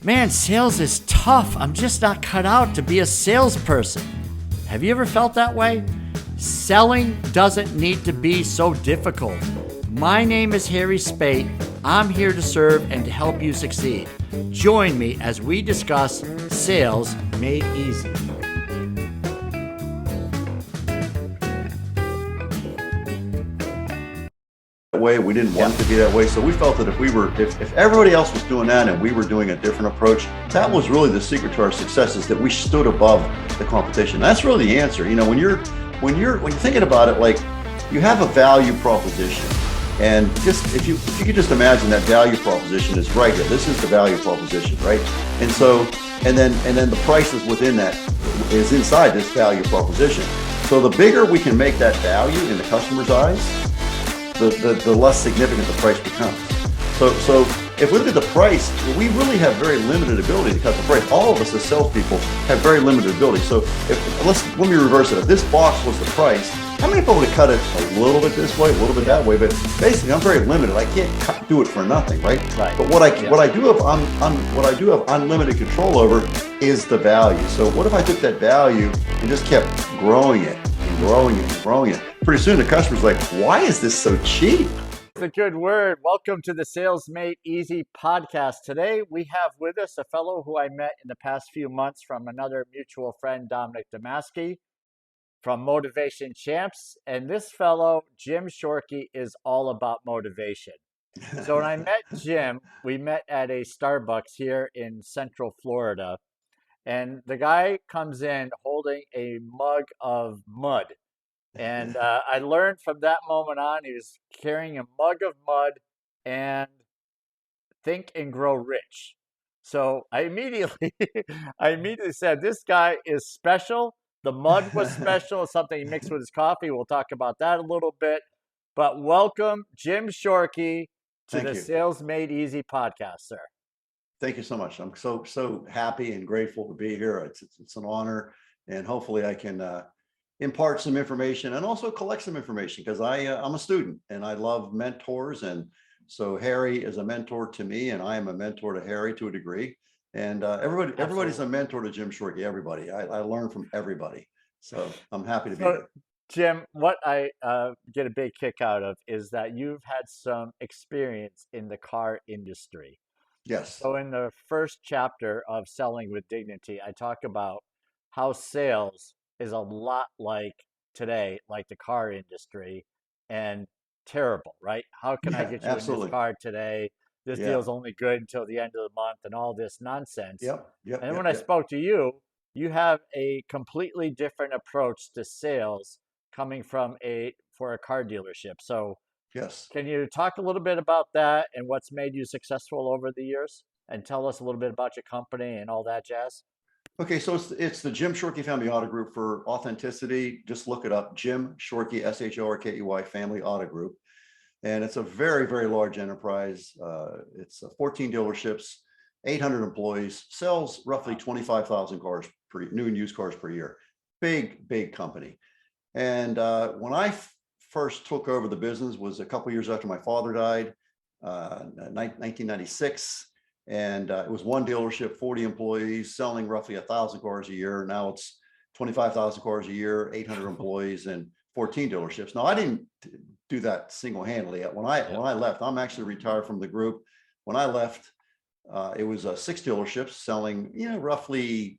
Man, sales is tough. I'm just not cut out to be a salesperson. Have you ever felt that way? Selling doesn't need to be so difficult. My name is Harry Spate. I'm here to serve and to help you succeed. Join me as we discuss sales made easy. Way we didn't want it to be that way, so we felt that if everybody else was doing that and we were doing a different approach, that was really the secret to our success, is that we stood above the competition. That's really the answer. You know, when you're thinking about it, like, you have a value proposition, and just if you could just imagine that value proposition is right here. This is the value proposition, right? And so and then the prices within that is inside this value proposition. So the bigger we can make that value in the customer's eyes, the less significant the price becomes. So if we look at the price, we really have very limited ability to cut the price. All of us as salespeople have very limited ability. So let me reverse it. If this box was the price, how many people would cut it a little bit this way, a little bit that way? But basically, I'm very limited. I can't do it for nothing, right? Right. But what I do have unlimited control over is the value. So what if I took that value and just kept growing it and growing it and growing it? Pretty soon the customer's like, why is this so cheap? It's a good word. Welcome to the Sales Made Easy podcast. Today we have with us a fellow who I met in the past few months from another mutual friend, Dominic Damaski from Motivation Champs. And this fellow, Jim Shorkey, is all about motivation. So when I met Jim, we met at a Starbucks here in Central Florida. And the guy comes in holding a mug of mud. And I learned from that moment on, he was carrying a mug of mud and Think and Grow Rich. So I immediately said, this guy is special. The mud was special, something he mixed with his coffee. We'll talk about that a little bit. But welcome, Jim Shorkey, to the Sales Made Easy podcast, sir. Thank you so much. I'm so happy and grateful to be here. It's an honor, and hopefully I can impart some information and also collect some information, because I'm a student and I love mentors. And so Harry is a mentor to me, and I am a mentor to Harry to a degree. And everybody's a mentor to Jim Shorkey. Everybody. I learn from everybody. So I'm happy to be here. Jim, what I get a big kick out of is that you've had some experience in the car industry. Yes. So in the first chapter of Selling with Dignity, I talk about how sales is a lot like today, like the car industry, and terrible, right? How can I get you in this car today? This deal's only good until the end of the month, and all this nonsense. And when I spoke to you, you have a completely different approach to sales coming from for a car dealership. So yes, can you talk a little bit about that and what's made you successful over the years, and tell us a little bit about your company and all that jazz? Okay, so it's the Jim Shorkey Family Auto Group. For authenticity, just look it up. Jim Shorkey, Shorkey Family Auto Group. And it's a very, very large enterprise. It's 14 dealerships, 800 employees, sells roughly 25,000 cars new and used cars per year. Big company. And when I first took over the business was a couple years after my father died, 1996. And it was one dealership, 40 employees, selling roughly 1,000 cars a year. Now it's 25,000 cars a year, 800 employees, and 14 dealerships. Now, I didn't do that single-handedly. When I left, I'm actually retired from the group. When I left, it was 6 dealerships selling, roughly,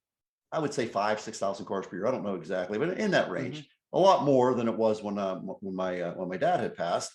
I would say 6,000 cars per year. I don't know exactly, but in that range. A lot more than it was when my dad had passed.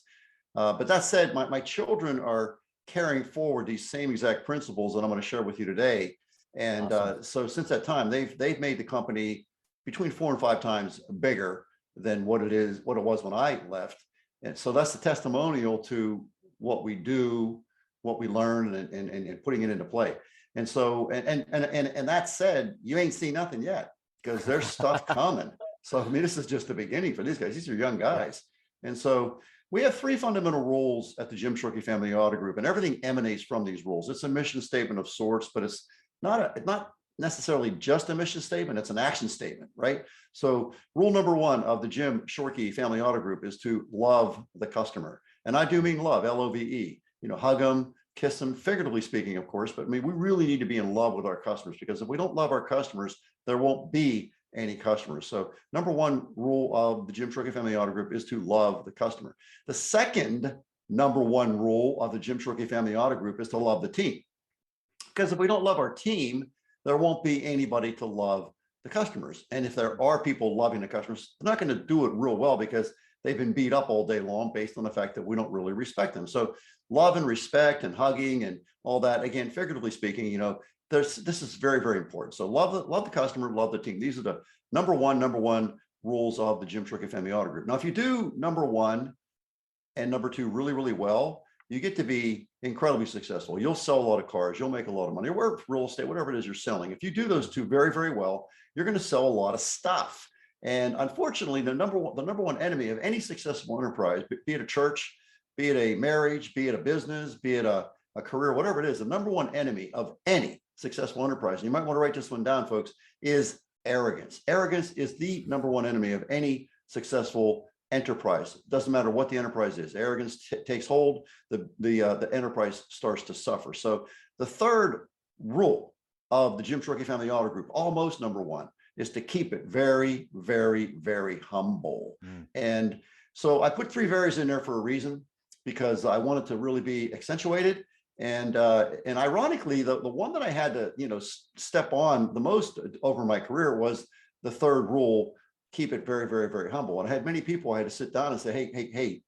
But that said, my children are carrying forward these same exact principles that I'm going to share with you today. And awesome. So since that time, they've made the company between 4 and 5 times bigger than what it was when I left. And so that's the testimonial to what we do, what we learn, and putting it into play. And so and that said, you ain't seen nothing yet, because there's stuff coming. So I mean, this is just the beginning for these guys. These are young guys. And so we have 3 fundamental rules at the Jim Shorkey Family Auto Group, and everything emanates from these rules. It's a mission statement of sorts, but it's not necessarily just a mission statement. It's an action statement, right? So rule number 1 of the Jim Shorkey Family Auto Group is to love the customer. And I do mean love, Love. Hug them, kiss them, figuratively speaking, of course, but I mean, we really need to be in love with our customers, because if we don't love our customers, there won't be any customers. So number one rule of the Jim Shorkey Family Auto Group is to love the customer. The second number one rule of the Jim Shorkey Family Auto Group is to love the team. Because if we don't love our team, there won't be anybody to love the customers. And if there are people loving the customers, they're not going to do it real well, because they've been beat up all day long based on the fact that we don't really respect them. So love and respect and hugging and all that, again, figuratively speaking, you know, this is very, very important. So love the customer, love the team. These are the number one rules of the Jim Shorkey Family Auto Group. Now, if you do number one and number two really, really well, you get to be incredibly successful. You'll sell a lot of cars, you'll make a lot of money, or real estate, whatever it is you're selling. If you do those two very, very well, you're going to sell a lot of stuff. And unfortunately, the number one enemy of any successful enterprise, be it a church, be it a marriage, be it a business, be it a career, whatever it is, the number one enemy of any successful enterprise, and you might want to write this one down, folks, is arrogance. Arrogance is the number one enemy of any successful enterprise. Doesn't matter what the enterprise is. Arrogance takes hold, the enterprise starts to suffer. So the third rule of the Jim Shorkey Family Auto Group, almost number one, is to keep it very, very, very humble. And so I put three varies in there for a reason, because I wanted to really be accentuated. And ironically, the one that I had to, you know, step on the most over my career was the third rule: keep it very, very, very humble. And I had many people I had to sit down and say, hey,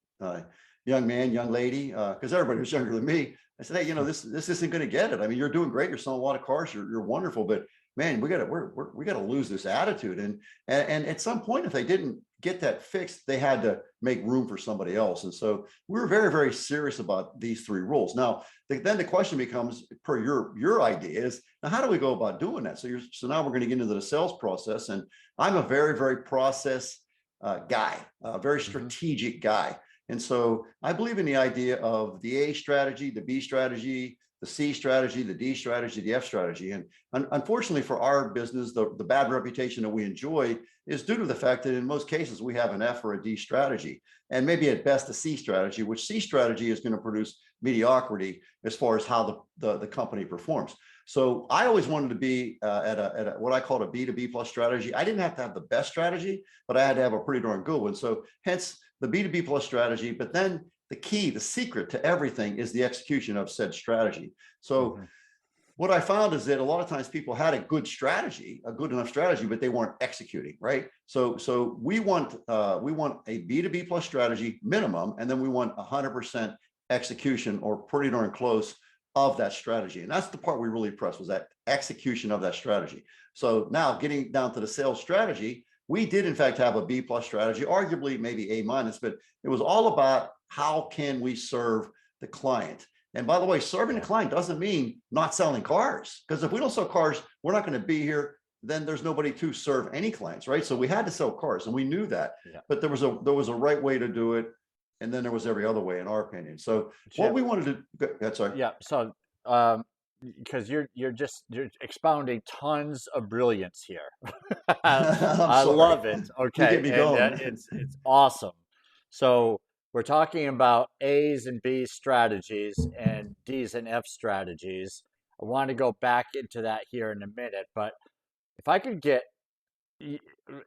young man, young lady, because everybody was younger than me. I said, hey, you know, this isn't going to get it. I mean, you're doing great. You're selling a lot of cars. You're wonderful, but man, we got to lose this attitude. And at some point, if they didn't get that fixed, they had to make room for somebody else. And so we were very, very serious about these three rules. Now, then the question becomes, per your idea, is now how do we go about doing that? So now we're going to get into the sales process, and I'm a very, very process guy, a very strategic guy. And so I believe in the idea of the A strategy, the B strategy, the C strategy, the D strategy, the F strategy. And unfortunately for our business, the bad reputation that we enjoy is due to the fact that in most cases we have an F or a D strategy, and maybe at best a C strategy, which C strategy is going to produce mediocrity as far as how the company performs. So I always wanted to be at a what I called a B to B plus strategy. I didn't have to have the best strategy, but I had to have a pretty darn good one. So hence the B to B plus strategy. But then the key, the secret to everything is the execution of said strategy. So what I found is that a lot of times people had a good strategy, a good enough strategy, but they weren't executing, right? So we want a B to B plus strategy minimum, and then we want 100% execution, or pretty darn close, of that strategy. And that's the part we really pressed, was that execution of that strategy. So now getting down to the sales strategy, we did in fact have a B plus strategy, arguably maybe A minus, but it was all about how can we serve the client. And by the way, serving the client doesn't mean not selling cars, because if we don't sell cars, we're not going to be here. Then there's nobody to serve any clients, right? So we had to sell cars, and we knew that. But there was a right way to do it, and then there was every other way, in our opinion. So what we wanted to, that's sorry. Yeah. So because you're expounding tons of brilliance here. I love it. Okay, you get me going. It's awesome. So we're talking about A's and B's strategies and D's and F strategies. I want to go back into that here in a minute, but if I could get,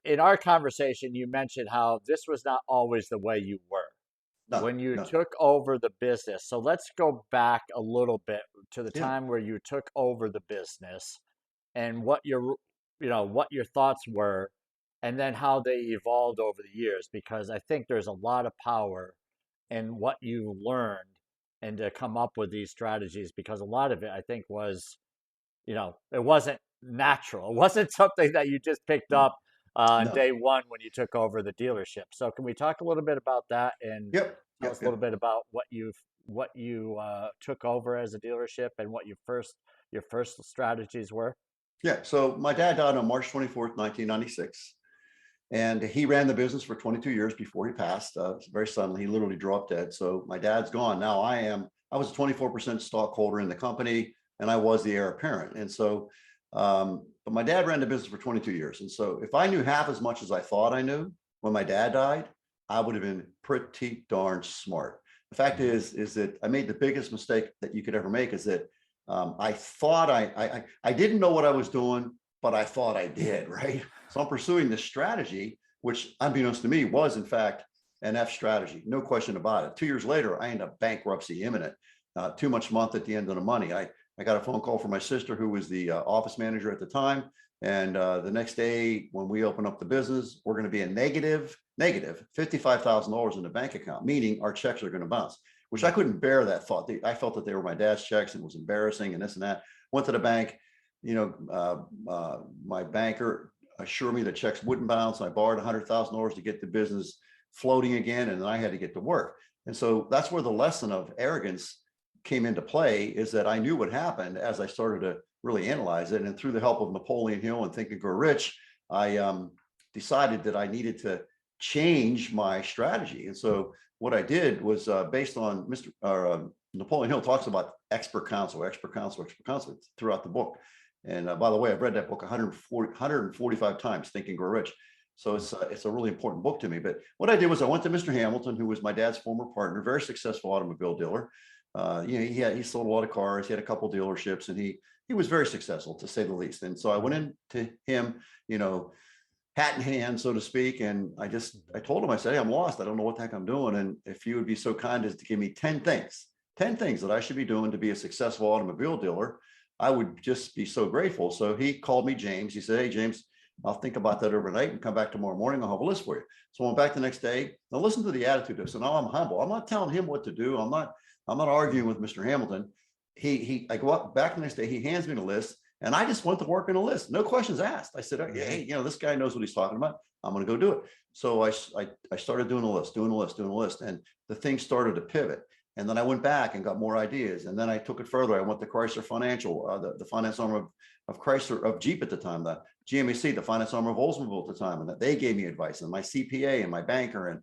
in our conversation, you mentioned how this was not always the way you were when you took over the business. So let's go back a little bit to the time where you took over the business, and what your thoughts were, and then how they evolved over the years, because I think there's a lot of power in what you learned and to come up with these strategies, because a lot of it, I think, was, it wasn't natural. It wasn't something that you just picked up on day one when you took over the dealership. So can we talk a little bit about that, and tell us a little bit about what you took over as a dealership, and what your first strategies were? Yeah. So my dad died on March 24th, 1996. And he ran the business for 22 years before he passed. Very suddenly, he literally dropped dead. So my dad's gone. Now I was a 24% stockholder in the company, and I was the heir apparent. And so, but my dad ran the business for 22 years. And so if I knew half as much as I thought I knew when my dad died, I would have been pretty darn smart. the fact is that I made the biggest mistake that you could ever make is that I thought I didn't know what I was doing, but I thought I did, right? So I'm pursuing this strategy, which unbeknownst to me was in fact an F strategy, no question about it. 2 years later, I end up bankruptcy imminent, too much month at the end of the money. I got a phone call from my sister who was the office manager at the time. And the next day when we open up the business, we're going to be a negative $55,000 in the bank account, meaning our checks are going to bounce, which I couldn't bear that thought. I felt that they were my dad's checks and it was embarrassing and this and that. Went to the bank, my banker assured me that checks wouldn't bounce. I borrowed $100,000 to get the business floating again, and then I had to get to work. And so that's where the lesson of arrogance came into play, is that I knew what happened as I started to really analyze it. And through the help of Napoleon Hill and Think and Grow Rich, I decided that I needed to change my strategy. And so what I did was based on Napoleon Hill talks about expert counsel throughout the book. And by the way, I've read that book 145 times, Think and Grow Rich. So it's a really important book to me. But what I did was I went to Mr. Hamilton, who was my dad's former partner, very successful automobile dealer. He sold a lot of cars. He had a couple dealerships, and he was very successful, to say the least. And so I went into him, hat in hand, so to speak. And I told him, I said, hey, I'm lost. I don't know what the heck I'm doing. And if you would be so kind as to give me 10 things that I should be doing to be a successful automobile dealer, I would just be so grateful. So he called me James. He said, hey, James, I'll think about that overnight and come back tomorrow morning. I'll have a list for you. So I went back the next day. Now listen to the attitude of this. So now I'm humble. I'm not telling him what to do. I'm not arguing with Mr. Hamilton. I go up back the next day. He hands me the list, and I just went to work on the list. No questions asked. I said, hey, this guy knows what he's talking about. I'm going to go do it. So I started doing a list, and the thing started to pivot. And then I went back and got more ideas. And then I took it further. I went to Chrysler Financial, the finance arm of Chrysler, of Jeep at the time, the GMAC, the finance arm of Oldsmobile at the time. And that they gave me advice, and my CPA and my banker, and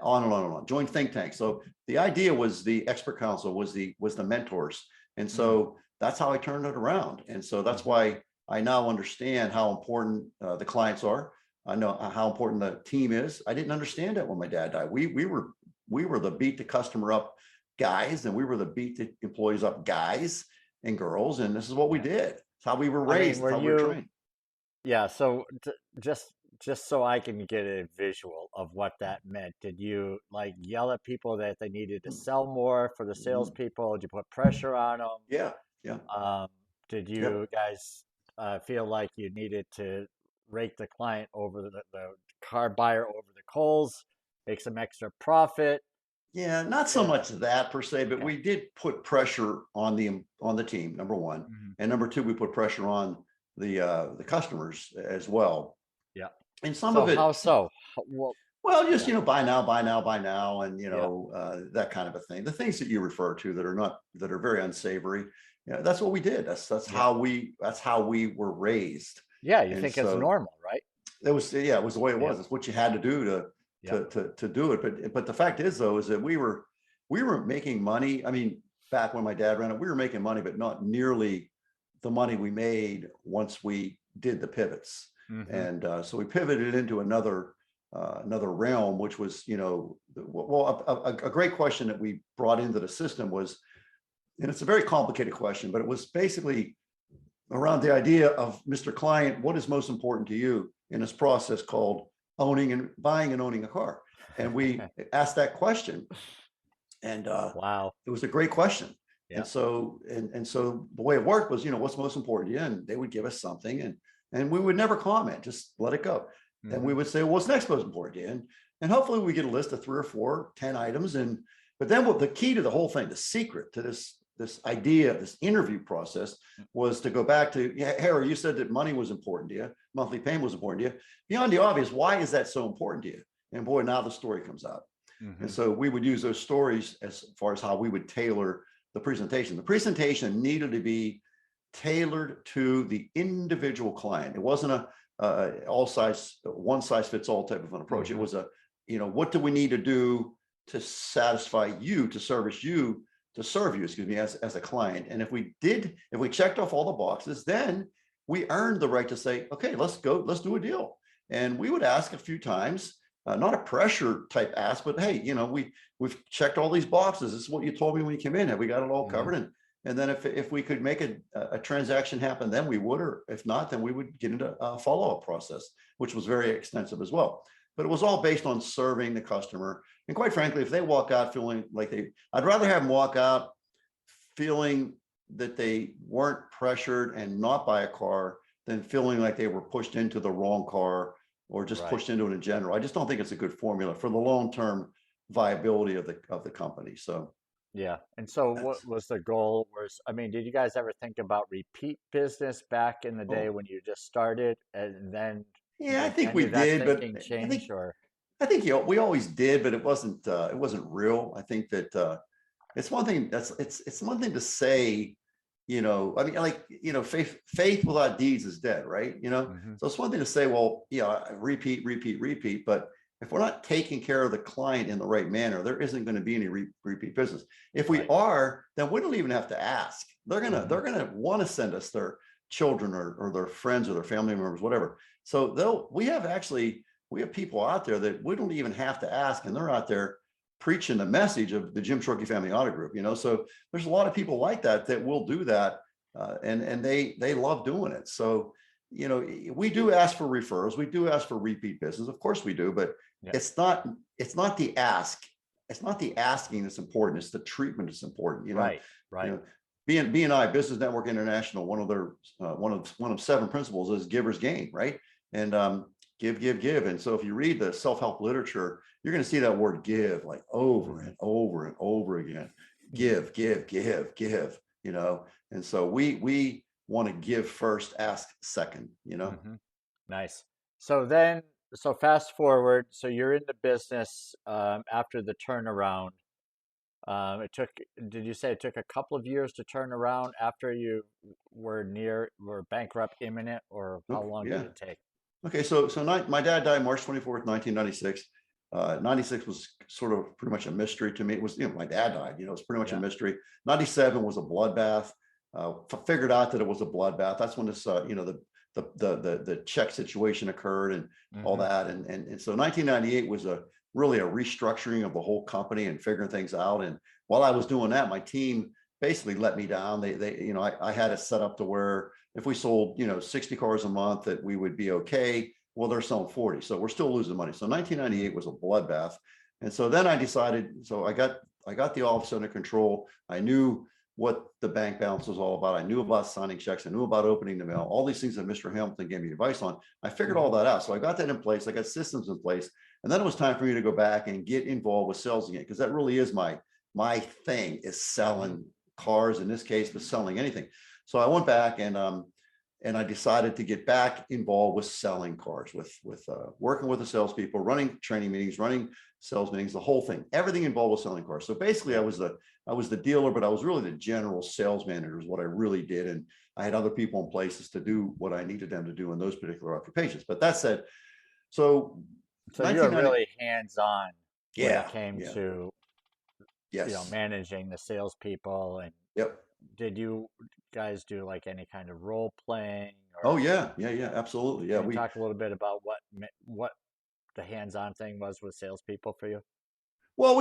on and on and on. Joined think tanks. So the idea was the expert counsel was the mentors. And so that's how I turned it around. And so that's why I now understand how important the clients are. I know how important the team is. I didn't understand it when my dad died. We were the beat the customer up guys, and we were the beat the employees up guys and girls. And this is what we did. It's how we were raised. How we were trained. Yeah. So just so I can get a visual of what that meant, did you like yell at people that they needed to sell more for the salespeople? Did you put pressure on them? Yeah. Did you guys feel like you needed to rake the client over the car buyer over the coals, make some extra profit? Yeah, not so much that per se, but we did put pressure on the team, number one. And number two, we put pressure on the customers as well. Yeah. And some of it. How so? Well, just, buy now, and, that kind of a thing. The things that you refer to that are very unsavory. That's what we did. That's how we were raised. Yeah. You think it's normal, right? It was the way it was. It's what you had to do to do it. But the fact is, though, is that we were making money. I mean, back when my dad ran it, we were making money, but not nearly the money we made once we did the pivots. And so we pivoted into another realm, which was, a great question that we brought into the system was, and it's a very complicated question, but it was basically around the idea of, Mr. Client, what is most important to you in this process called buying and owning a car? And we asked that question, and wow, it was a great question. And so the way it worked was, what's most important to you? And they would give us something, and we would never comment, just let it go. And we would say, well, what's next most important to you? And hopefully we get a list of 3 or 4, 10 items. But then what the key to the whole thing, the secret to this idea, this interview process, was to go back to, Harry, you said that money was important to you, monthly payment was important to you. Beyond the obvious, why is that so important to you? And boy, now the story comes out. And so we would use those stories as far as how we would tailor the presentation. The presentation needed to be tailored to the individual client. It wasn't a one size fits all type of an approach. It was what do we need to do to satisfy you, to serve you, as a client. And if we checked off all the boxes, then we earned the right to say, okay, let's do a deal. And we would ask a few times, not a pressure type ask, but hey, we've checked all these boxes. This is what you told me when you came in. Have we got it all covered? And then if we could make a transaction happen, then we would, or if not, then we would get into a follow-up process, which was very extensive as well. But it was all based on serving the customer. And quite frankly, if they walk out feeling like I'd rather have them walk out feeling that they weren't pressured and not buy a car than feeling like they were pushed into the wrong car or just pushed into it in general. I just don't think it's a good formula for the long-term viability of the company. So Yeah. And so what was the goal? I mean, did you guys ever think about repeat business back in the day when you just started, and then yeah, I did think any we of that did, but thinking change, or? I think we always did, but it wasn't real. I think that it's one thing it's one thing to say, I mean, like, faith without deeds is dead, right? So it's one thing to say, well, repeat, but if we're not taking care of the client in the right manner, there isn't going to be any repeat business. If we are, then we don't even have to ask. They're gonna want to send us their children or their friends or their family members, whatever. So we have people out there that we don't even have to ask, and they're out there preaching the message of the Jim Shorkey Family Auto Group. So there's a lot of people like that will do that, and they love doing it. So we do ask for referrals, we do ask for repeat business, of course we do, but it's not the ask, it's not the asking that's important, it's the treatment that's important. Right. BNI, Business Network International, one of their one of 7 principles is givers gain, right? And give. And so if you read the self-help literature, you're going to see that word give like over and over and over again. Give. And so we want to give first, ask second. Nice. So fast forward. So you're in the business after the turnaround. Did you say it took a couple of years to turn around after you were bankrupt, imminent, or how long did it take? Okay, so my dad died March 24th, 1996. 96 was sort of pretty much a mystery to me. It was, my dad died, it was pretty much a mystery. 97 was a bloodbath. Figured out that it was a bloodbath. That's when this, the check situation occurred and all that. And so 1998 was really a restructuring of the whole company and figuring things out. And while I was doing that, my team basically let me down. I had it set up to where if we sold, 60 cars a month, that we would be okay. Well, they're selling 40, so we're still losing money. So 1998 was a bloodbath. And so then I decided, so I got the office under control. I knew what the bank balance was all about. I knew about signing checks. I knew about opening the mail, all these things that Mr. Hamilton gave me advice on. I figured all that out. So I got that in place. I got systems in place. And then it was time for me to go back and get involved with sales again, because that really is my thing, is selling cars in this case, but selling anything. So I went back and I decided to get back involved with selling cars, with working with the salespeople, running training meetings, running sales meetings, the whole thing, everything involved with selling cars. So basically, I was the dealer, but I was really the general sales manager is what I really did, and I had other people in places to do what I needed them to do in those particular occupations. But that said, so you were really hands-on when it came to managing the salespeople. And did you guys do like any kind of role playing? Oh yeah, absolutely. Yeah, we talk a little bit about what the hands-on thing was with salespeople for you. Well,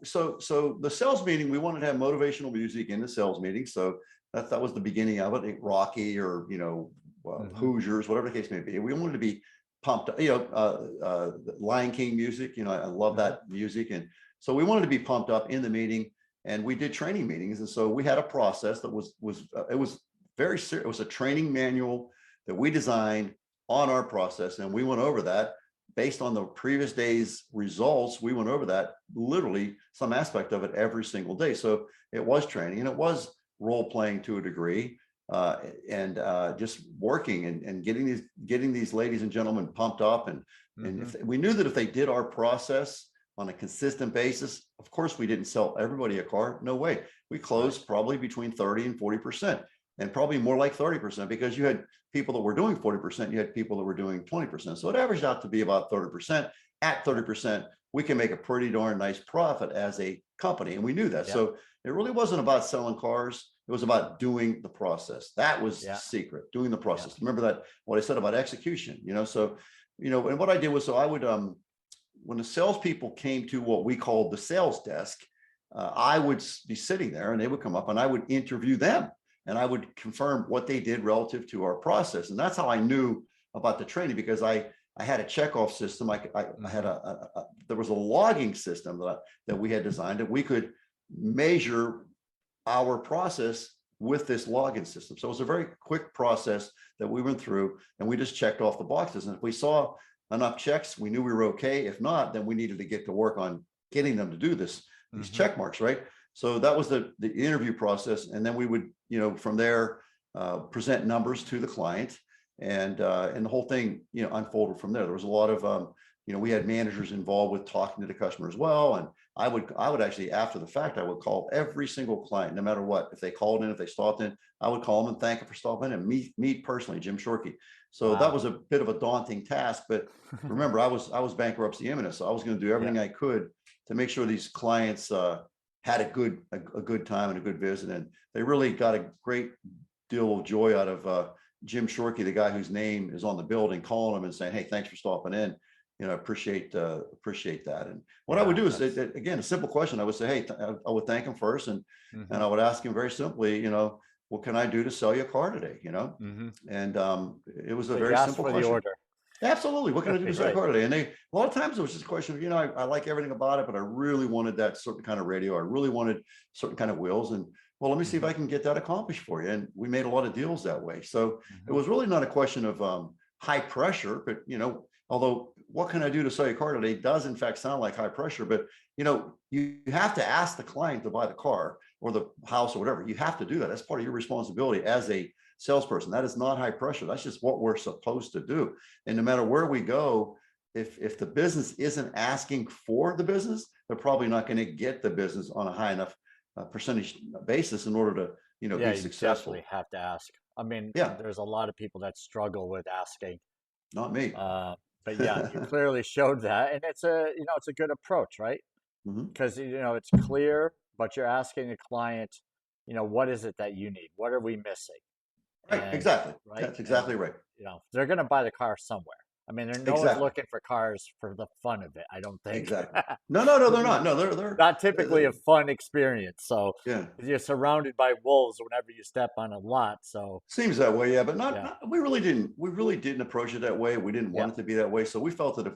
so the sales meeting, we wanted to have motivational music in the sales meeting. So that was the beginning of it. Rocky or Hoosiers, whatever the case may be. We wanted to be pumped. Lion King music. I love that music, and so we wanted to be pumped up in the meeting. And we did training meetings, and so we had a process that was very serious. It was a training manual that we designed on our process, and we went over that based on the previous day's results. We went over that, literally some aspect of it every single day. So it was training, and it was role playing to a degree, and just working and getting these ladies and gentlemen pumped up. And if we knew that if they did our process on a consistent basis, of course, we didn't sell everybody a car. No way. We closed probably between 30 and 40%, and probably more like 30%, because you had people that were doing 40%, you had people that were doing 20%. So it averaged out to be about 30%. At 30%, we can make a pretty darn nice profit as a company. And we knew that. So it really wasn't about selling cars. It was about doing the process. That was the secret, doing the process. Remember that, what I said about execution, so, and what I did was, so I would, when the salespeople came to what we called the sales desk, I would be sitting there and they would come up and I would interview them and I would confirm what they did relative to our process. And that's how I knew about the training, because I had a checkoff system. I had there was a logging system that we had designed that we could measure our process with this login system. So it was a very quick process that we went through and we just checked off the boxes. And if we saw enough checks, we knew we were okay. If not, then we needed to get to work on getting them to do these check marks, right? So that was the interview process. And then we would, from there, present numbers to the client, and the whole thing, unfolded from there. There was a lot of, we had managers involved with talking to the customer as well. And I would actually, after the fact, I would call every single client, no matter what. If they called in, if they stopped in, I would call them and thank them for stopping in and meet personally, Jim Shorkey. So that was a bit of a daunting task, but remember, I was bankruptcy imminent, so I was going to do everything I could to make sure these clients had a good time and a good visit, and they really got a great deal of joy out of Jim Shorkey, the guy whose name is on the building, calling them and saying, "Hey, thanks for stopping in. Appreciate that." And what I would do is, again, a simple question. I would say, "Hey," I would thank him first, and I would ask him very simply, what can I do to sell you a car today? And it was a very simple question. The order. Absolutely. What can I do to sell a car today? And a lot of times it was just a question of, I like everything about it, but I really wanted that certain kind of radio. I really wanted certain kind of wheels. And well, let me see if I can get that accomplished for you. And we made a lot of deals that way. So it was really not a question of high pressure, but, although what can I do to sell you a car today does in fact sound like high pressure, but, you have to ask the client to buy the car or the house or whatever. You have to do that. That's part of your responsibility as a salesperson. That is not high pressure. That's just what we're supposed to do. And no matter where we go, if the business isn't asking for the business, they're probably not going to get the business on a high enough percentage basis in order to, be successful. You definitely have to ask. I mean, there's a lot of people that struggle with asking. Not me. But yeah, you clearly showed that, and it's a good approach, right? Because it's clear, but you're asking the client, what is it that you need? What are we missing? Right, exactly. Right? That's exactly right. They're going to buy the car somewhere. I mean, no one's looking for cars for the fun of it, I don't think. Exactly. No, they're not. No, they're not typically a fun experience. So you're surrounded by wolves whenever you step on a lot. So seems that way, but not we really didn't approach it that way. We didn't want it to be that way. So we felt that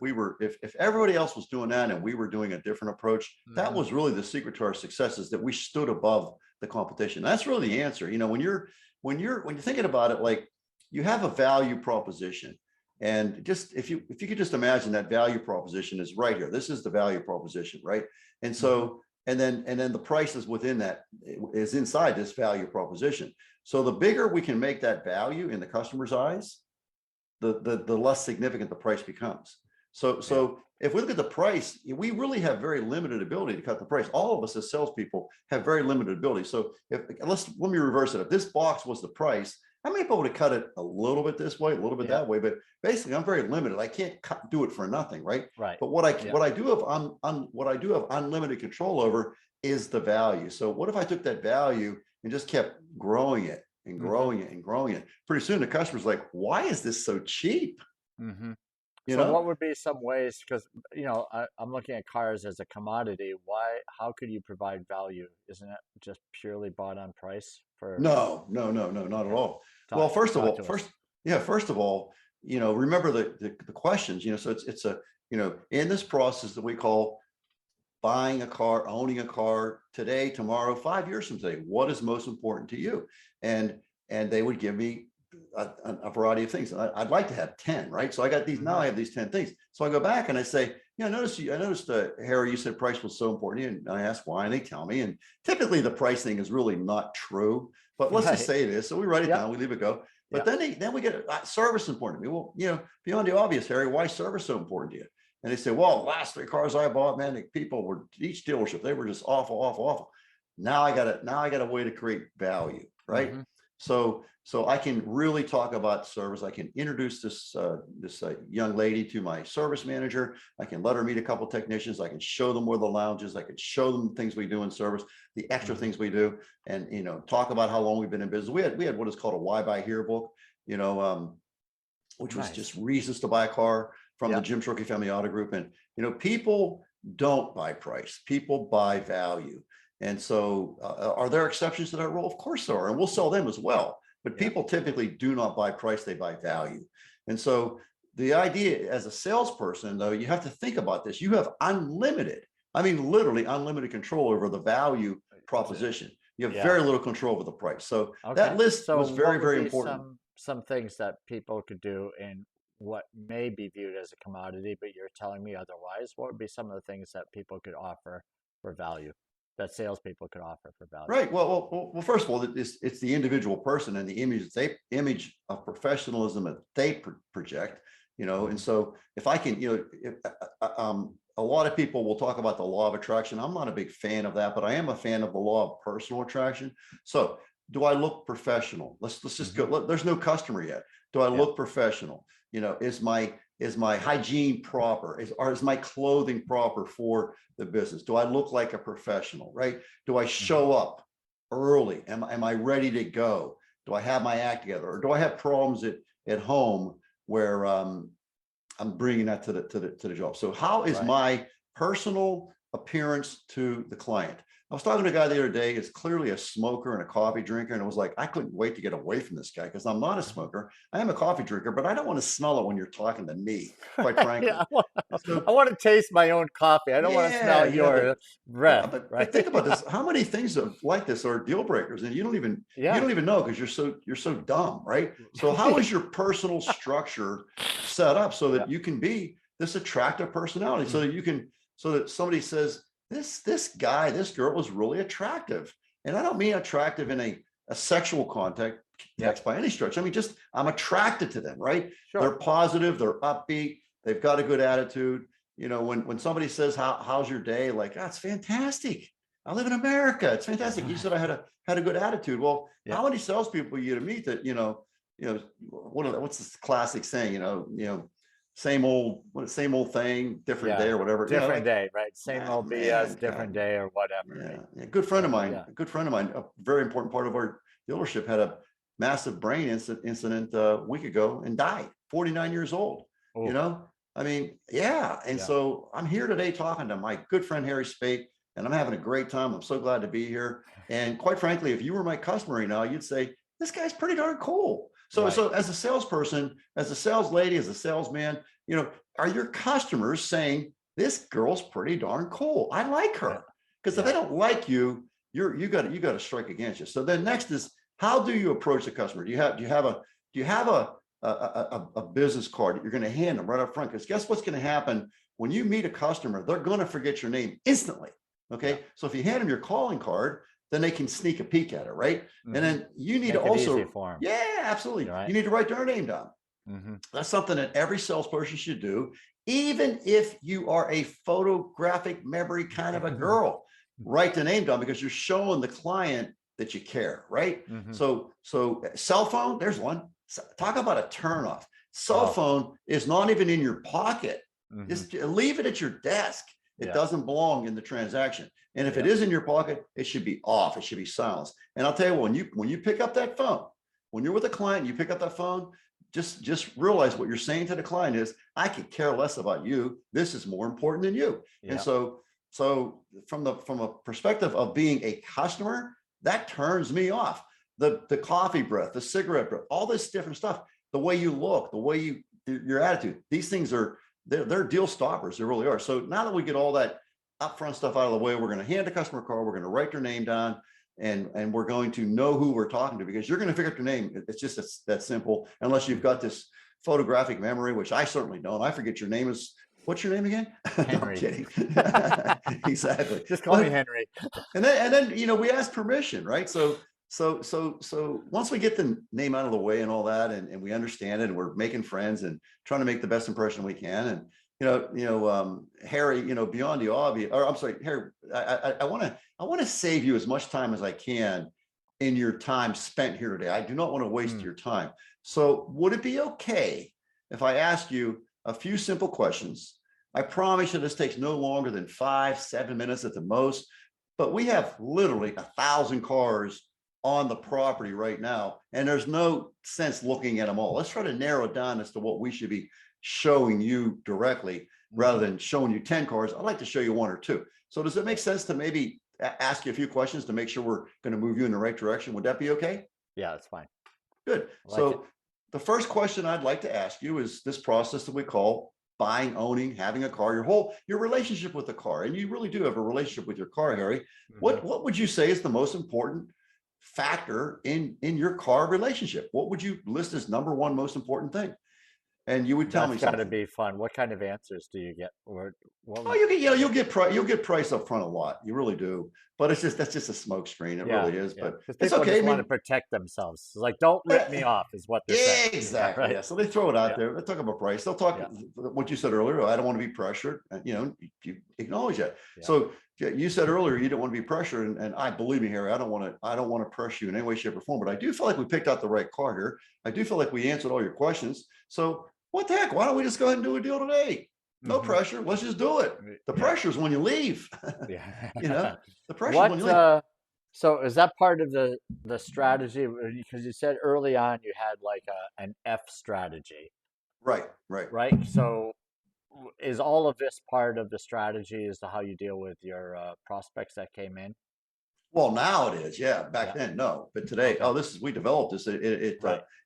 if everybody else was doing that and we were doing a different approach, that was really the secret to our success, is that we stood above the competition. That's really the answer. When you're thinking about it, like, you have a value proposition. And just if you could just imagine that value proposition is right here. This is the value proposition, right? And so and then the price is within that, is inside this value proposition. So the bigger we can make that value in the customer's eyes, the less significant the price becomes. So if we look at the price, we really have very limited ability to cut the price. All of us as salespeople have very limited ability. So let me reverse it. If this box was the price, I may be able to cut it a little bit this way, a little bit that way, but basically I'm very limited. I can't do it for nothing, right? Right. But what I do have unlimited control over is the value. So what if I took that value and just kept growing it and growing it and growing it? Pretty soon the customer's like, why is this so cheap? So what would be some ways, because I'm looking at cars as a commodity. How could you provide value? Isn't it just purely bought on price? No, not at all. Well, first of all, remember the questions, so it's in this process that we call buying a car, owning a car, today, tomorrow, 5 years from today, what is most important to you? And they would give me a variety of things. I'd like to have 10, right? So I got these, now I have these 10 things. So I go back and I say, I noticed Harry, you said price was so important. And I ask why, and they tell me. And typically the price thing is really not true, but let's just say it is. So we write it down, we leave it go. But then we get service important to me. Well, beyond the obvious, Harry, why is service so important to you? And they say, well, the last 3 cars I bought, man, the people were, each dealership, they were just awful. Now I got a way to create value, right? So I can really talk about service. I can introduce this young lady to my service manager. I can let her meet a couple technicians. I can show them where the lounge is. I can show them the things we do in service, the extra things we do, and talk about how long we've been in business. We had what is called a Why Buy Here book, which was just reasons to buy a car. from Yeah. the Jim Shorkey Family Auto Group. And, people don't buy price, people buy value. And so are there exceptions to that rule? Of course there are, and we'll sell them as well. But Yeah. people typically do not buy price, they buy value. And so the idea as a salesperson, though, you have to think about this. You have unlimited, I mean, literally unlimited control over the value proposition. You have very little control over the price. So that list was very, very important. Some things that people could do in what may be viewed as a commodity, but you're telling me otherwise? What would be some of the things that people could offer for value, that salespeople could offer for value? Right. Well, first of all, it's the individual person and the image of professionalism that they project. And so if I can, a lot of people will talk about the law of attraction. I'm not a big fan of that, but I am a fan of the law of personal attraction. So do I look professional? Let's just go. There's no customer yet. Do I look professional? Is my hygiene proper? Is my clothing proper for the business? Do I look like a professional, right? Do I show up early? Am I ready to go? Do I have my act together? Or do I have problems at home where I'm bringing that to the job? So how is my personal appearance to the client? I was talking to a guy the other day, is clearly a smoker and a coffee drinker. And it was like, I couldn't wait to get away from this guy because I'm not a smoker. I am a coffee drinker, but I don't want to smell it when you're talking to me, quite frankly. I want to taste my own coffee. I don't want to smell your breath. But think about this. How many things like this are deal breakers? And you don't even know because you're so dumb, right? So how is your personal structure set up so that you can be this attractive personality, so that somebody says, this guy, this girl is really attractive. And I don't mean attractive in a sexual context by any stretch. I mean, just I'm attracted to them, right? Sure. They're positive, they're upbeat, they've got a good attitude. When somebody says, how's your day? Like, that's fantastic. I live in America. It's fantastic. You said I had a good attitude. Well, how many salespeople you to meet that, what's this classic saying, same old thing, different day or whatever. Different day, right? Same old BS, different day or whatever. Yeah. A good friend of mine, a very important part of our dealership, had a massive brain incident a week ago and died, 49 years old. Ooh. I mean, and so I'm here today talking to my good friend, Harry Spate, and I'm having a great time. I'm so glad to be here. And quite frankly, if you were my customer right now, you'd say, this guy's pretty darn cool. So as a salesperson, as a sales lady, as a salesman, are your customers saying, this girl's pretty darn cool, I like her? Because if they don't like you, you got to strike against you. So then next is, how do you approach the customer? Do you have a business card that you're going to hand them right up front? Because guess what's going to happen when you meet a customer? They're going to forget your name instantly. Okay. So if you hand them your calling card, then they can sneak a peek at it, right? And then you need to also, absolutely. Right. You need to write their name down. That's something that every salesperson should do, even if you are a photographic memory kind of a girl. Write the name down, because you're showing the client that you care, right? So cell phone, there's one. Talk about a turnoff. Cell phone is not even in your pocket. Just leave it at your desk. It doesn't belong in the transaction. And if it is in your pocket, it should be off. It should be silenced. And I'll tell you, when you pick up that phone, when you're with a client, you pick up that phone, just realize what you're saying to the client is, I could care less about you. This is more important than you. And so from a perspective of being a customer, that turns me off. The coffee breath, the cigarette breath, all this different stuff, the way you look, the way your attitude, these things they're deal stoppers. They really are. So now that we get all that upfront stuff out of the way, we're going to hand the customer a card. We're going to write their name down, and we're going to know who we're talking to, because you're going to figure out their name. It's just that simple, unless you've got this photographic memory, which I certainly don't. I forget your name is. What's your name again? Henry. No, I'm kidding. Exactly. Just call me Henry. And then we ask permission, right? So once we get the name out of the way and all that, and we understand it, and we're making friends and trying to make the best impression we can, and Harry, beyond the obvious, or I'm sorry, Harry, I want to save you as much time as I can in your time spent here today. I do not want to waste your time. So would it be okay if I asked you a few simple questions? I promise you this takes no longer than 5-7 minutes at the most, but we have literally 1,000 cars on the property right now, and there's no sense looking at them all. Let's try to narrow it down as to what we should be showing you directly rather than showing you 10 cars. I'd like to show you one or two. So does it make sense to maybe ask you a few questions to make sure we're going to move you in the right direction? Would that be okay? Yeah, that's fine. Good. So the first question I'd like to ask you is this process that we call buying, owning, having a car, your relationship with the car. And you really do have a relationship with your car, Harry. What would you say is the most important factor in your car relationship? What would you list as number one most important thing? And you would tell me That's got to something. be fun. What kind of answers do you get? Or what Oh, you'll get price up front a lot. You really do. But that's just a smoke screen. It really is. But because it's people okay. just I want to mean, protect themselves. It's like, don't rip me off, is what they're saying. exactly. Right? Yeah. So they throw it out Yeah. there. They talk about price. They'll talk what you said earlier. I don't want to be pressured. You acknowledge that. Yeah. So you said earlier you don't want to be pressured, and I believe me, Harry. I don't want to pressure you in any way, shape, or form. But I do feel like we picked out the right car here. I do feel like we answered all your questions. So what the heck? Why don't we just go ahead and do a deal today? No pressure. Let's just do it. The pressure is when you leave. Yeah. The pressure is when you leave. So is that part of the strategy? Because you said early on you had like an F strategy. Right. So is all of this part of the strategy as to how you deal with your prospects that came in? Well, now it is. Yeah. Back then, no. But today, we developed this. It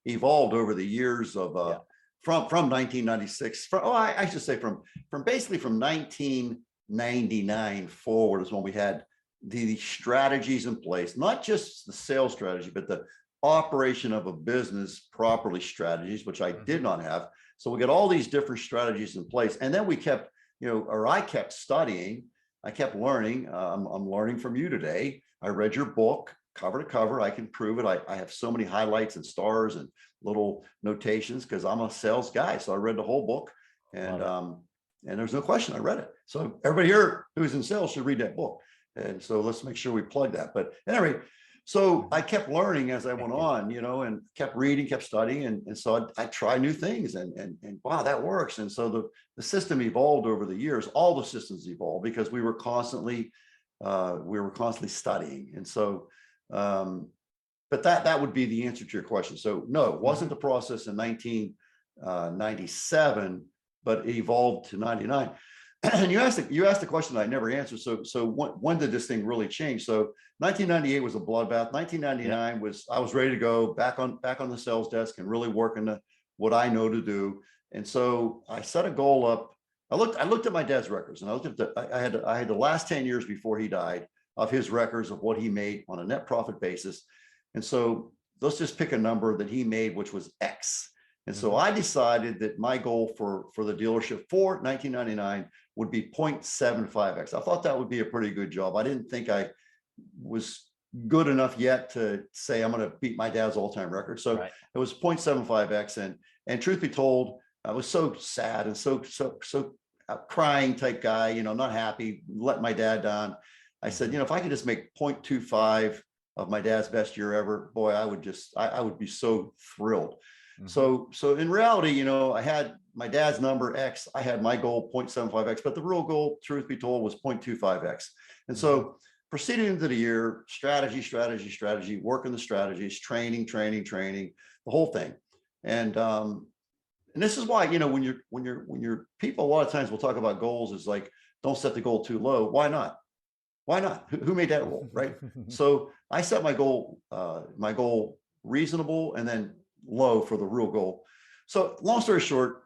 evolved over the years of from 1996. I should say from basically from 1999 forward is when we had the strategies in place, not just the sales strategy, but the operation of a business properly strategies, which I did not have. So we got all these different strategies in place. And then we kept, I kept studying. I kept learning. I'm learning from you today. I read your book cover to cover. I can prove it. I have so many highlights and stars and little notations because I'm a sales guy. So I read the whole book, and there's no question I read it. So everybody here who's in sales should read that book. And so let's make sure we plug that. But anyway, so I kept learning as I went on, and kept reading, kept studying. And so I try new things and wow, that works. And so the system evolved over the years. All the systems evolved because we were constantly studying. And so, but that would be the answer to your question. So no, it wasn't the process in 1997, but it evolved to 99. And you asked the question I never answered. So when did this thing really change? So 1998 was a bloodbath. 1999 was, I was ready to go back on the sales desk and really working what I know to do. And so I set a goal up. I looked at my dad's records, and I looked at I had the last 10 years before he died of his records of what he made on a net profit basis. And so let's just pick a number that he made, which was X. And so I decided that my goal for the dealership for 1999 would be 0.75x. I thought that would be a pretty good job. I didn't think I was good enough yet to say I'm going to beat my dad's all-time record. So it was 0.75x. And truth be told, I was so sad and so crying type guy, not happy, let my dad down. I said, if I could just make 0.25 of my dad's best year ever, boy, I would be so thrilled. So in reality, I had my dad's number X, I had my goal 0.75x, but the real goal, truth be told, was 0.25x. And so proceeding into the year, strategy, working the strategies, training, the whole thing. And this is why, when you're people, a lot of times we'll talk about goals is like, don't set the goal too low. Why not? Who made that rule, right? So I set my goal reasonable and then low for the real goal. So long story short,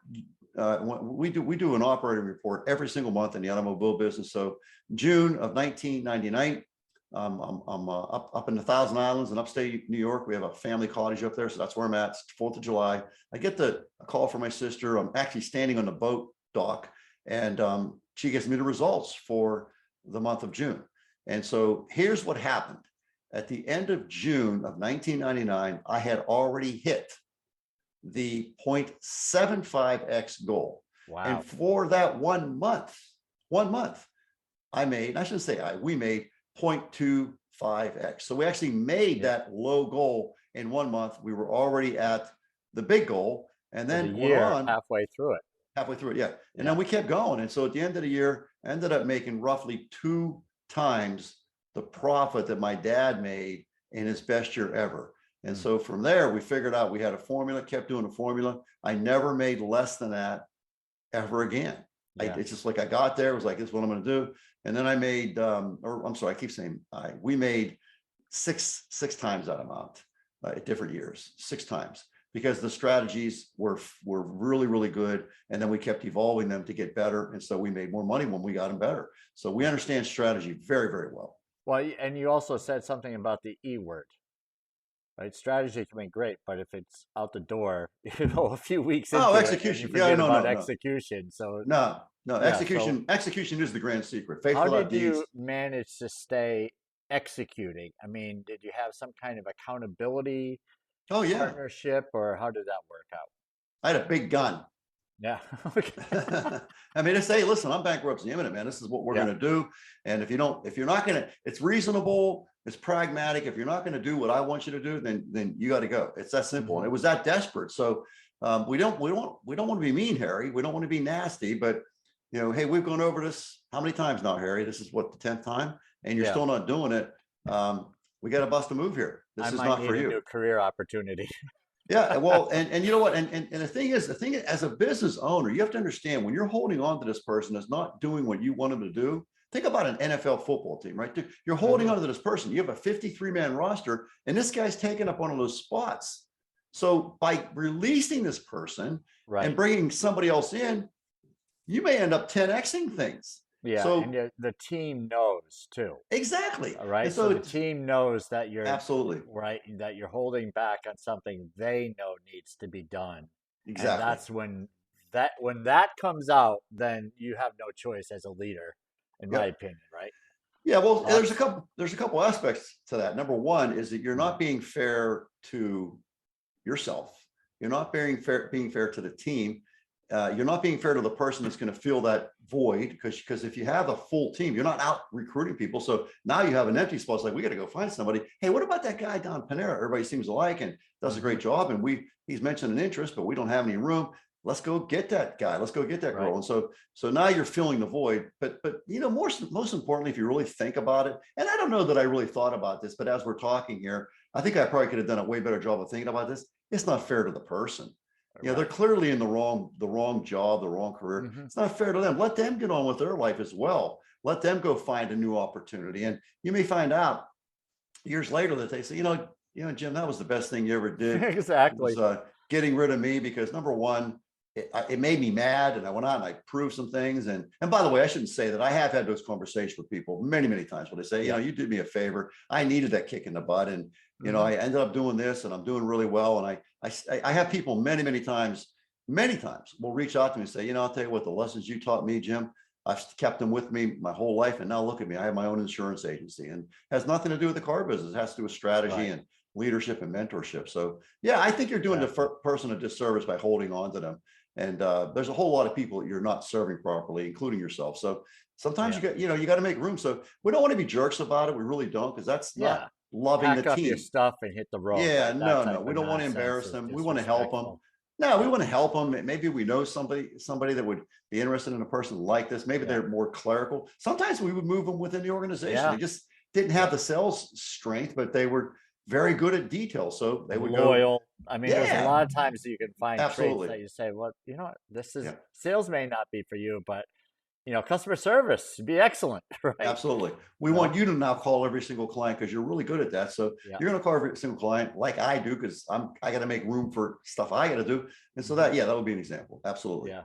we do an operating report every single month in the automobile business. So June of 1999, I'm up in the Thousand Islands in upstate New York. We have a family cottage up there, so that's where I'm at. It's 4th of July. I get a call from my sister. I'm actually standing on the boat dock, and she gives me the results for the month of June. And so here's what happened. At the end of June of 1999, I had already hit the 0.75x goal. Wow. And for that 1 month, I made 0.25x. So we actually made that low goal in 1 month. We were already at the big goal, and then went on halfway through it. And then we kept going. And so at the end of the year, I ended up making roughly 2 times the profit that my dad made in his best year ever. And so from there, we figured out we had a formula, kept doing a formula. I never made less than that ever again. Yeah. It's just like I got there, it was like, this is what I'm going to do. And then I made, or I'm sorry, I keep saying we made six times that amount at different years, 6 times, because the strategies were really, really good. And then we kept evolving them to get better. And so we made more money when we got them better. So we understand strategy very, very well. Well, and you also said something about the E word, right? Strategy can be great, but if it's out the door, a few weeks Oh, into it, and you execution. Yeah, forget about no. execution. So No, yeah. So execution is the grand secret. how Faithful at did deeds. you manage to stay executing? I mean, did you have some kind of accountability Oh yeah. partnership, or how did that work out? I had a big gun. Yeah. Okay. I mean, to say, listen, I'm bankruptcy imminent, man. This is what we're Yeah. going to do. And if you're not going to, it's reasonable, it's pragmatic. If you're not going to do what I want you to do, then you got to go. It's that simple. And it was that desperate. So we don't want to be mean, Harry. We don't want to be nasty, but hey, we've gone over this how many times now, Harry? This is what, the 10th time, and you're Yeah. still not doing it. We got to bust a move here. This is not for you. I might need a new career opportunity. Yeah, well, and you know what? And the thing is, as a business owner, you have to understand when you're holding on to this person that's not doing what you want them to do. Think about an NFL football team, right? You're holding on to this person. You have a 53-man roster, and this guy's taking up one of those spots. So by releasing this person Right. and bringing somebody else in, you may end up 10xing things. Yeah, So and the team knows too. exactly. All right. And So the team knows that you're absolutely right, that you're holding back on something they know needs to be done. exactly. And that's when that comes out, then you have no choice as a leader, in my opinion, right? Yeah, well, there's a couple aspects to that. Number one is that you're not being fair to yourself. You're not being fair to the team. You're not being fair to the person that's going to fill that void, because if you have a full team, you're not out recruiting people. So now you have an empty spot. It's like, we got to go find somebody. Hey, what about that guy down Panera? Everybody seems to like and does a great job, and he's mentioned an interest, but we don't have any room. Let's go get that guy. Let's go get that girl. And so now you're filling the void. But most importantly, if you really think about it, and I don't know that I really thought about this, but as we're talking here, I think I probably could have done a way better job of thinking about this. It's not fair to the person. They're clearly in the wrong job, the wrong career. It's not fair to them. Let them get on with their life as well. Let them go find a new opportunity. And you may find out years later that they say, Jim, that was the best thing you ever did. Exactly. It was, getting rid of me, because number one, it made me mad, and I went out and I proved some things. And by the way, I shouldn't say that. I have had those conversations with people many, many times where they say, you did me a favor. I needed that kick in the butt. And, I ended up doing this, and I'm doing really well. And I have people many times will reach out to me and say, I'll tell you what, the lessons you taught me, Jim, I've kept them with me my whole life. And now look at me, I have my own insurance agency, and has nothing to do with the car business. It has to do with strategy and leadership and mentorship. So yeah, I think you're doing the person a disservice by holding on to them. And there's a whole lot of people that you're not serving properly, including yourself. So sometimes you got to make room. So we don't want to be jerks about it. We really don't, because that's not loving Pack the up team. your stuff and hit the road. Yeah, no. We don't want to embarrass them. We want to help them. No, we want to help them. Maybe we know somebody that would be interested in a person like this. Maybe they're more clerical. Sometimes we would move them within the organization. They just didn't have the sales strength, but they were very good at details. So they would loyal. I mean, there's a lot of times you can find traits that you say, well, this is sales may not be for you, but customer service be excellent, right? Absolutely. We want you to now call every single client, because you're really good at that. So you're going to call every single client like I do, because I got to make room for stuff I got to do. And so that would be an example. Absolutely. Yeah,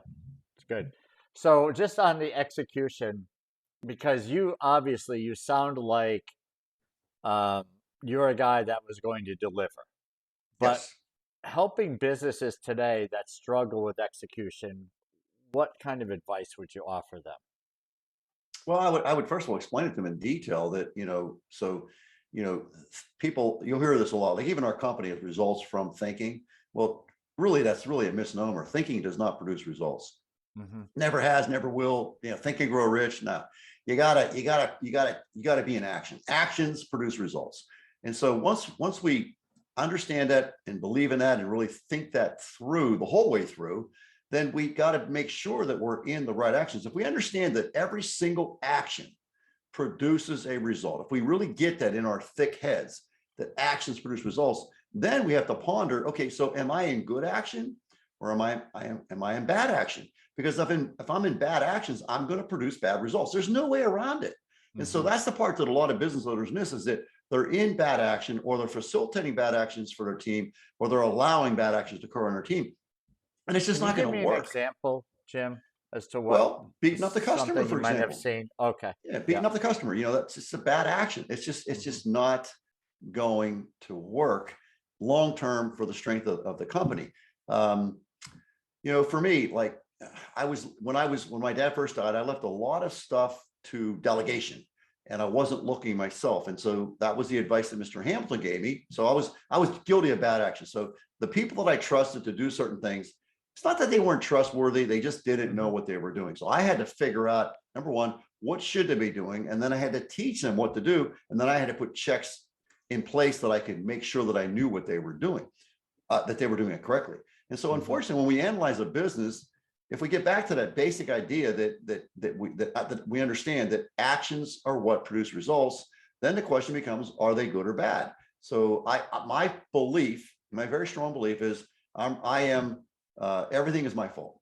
it's good. So just on the execution, because you sound like you're a guy that was going to deliver, but helping businesses today that struggle with execution, what kind of advice would you offer them? Well, I would first of all explain it to them in detail that, people, you'll hear this a lot, like even our company has results from thinking. Well, really, that's really a misnomer. Thinking does not produce results. Never has, never will. Think and grow rich. No, you gotta be in action. Actions produce results. And so once we understand that and believe in that and really think that through the whole way through, then we got to make sure that we're in the right actions. If we understand that every single action produces a result, if we really get that in our thick heads, that actions produce results, then we have to ponder, okay, so am I in good action, or am I in bad action? Because if I'm in bad actions, I'm going to produce bad results. There's no way around it. And so that's the part that a lot of business owners miss, is that they're in bad action, or they're facilitating bad actions for their team, or they're allowing bad actions to occur on their team. And it's just not going to work. An example, Jim, as to what Well, beating up the customer, something for you might have example. seen. Okay. Yeah, beating up the customer. That's just a bad action. It's just not going to work long term for the strength of the company. For me, like when my dad first died, I left a lot of stuff to delegation, and I wasn't looking myself. And so that was the advice that Mr. Hamilton gave me. So I was guilty of bad action. So the people that I trusted to do certain things, it's not that they weren't trustworthy, they just didn't know what they were doing. So I had to figure out, number one, what should they be doing? And then I had to teach them what to do. And then I had to put checks in place that I could make sure that I knew what they were doing, that they were doing it correctly. And so unfortunately, when we analyze a business, if we get back to that basic idea that we understand that actions are what produce results, then the question becomes, are they good or bad? So my very strong belief is everything is my fault.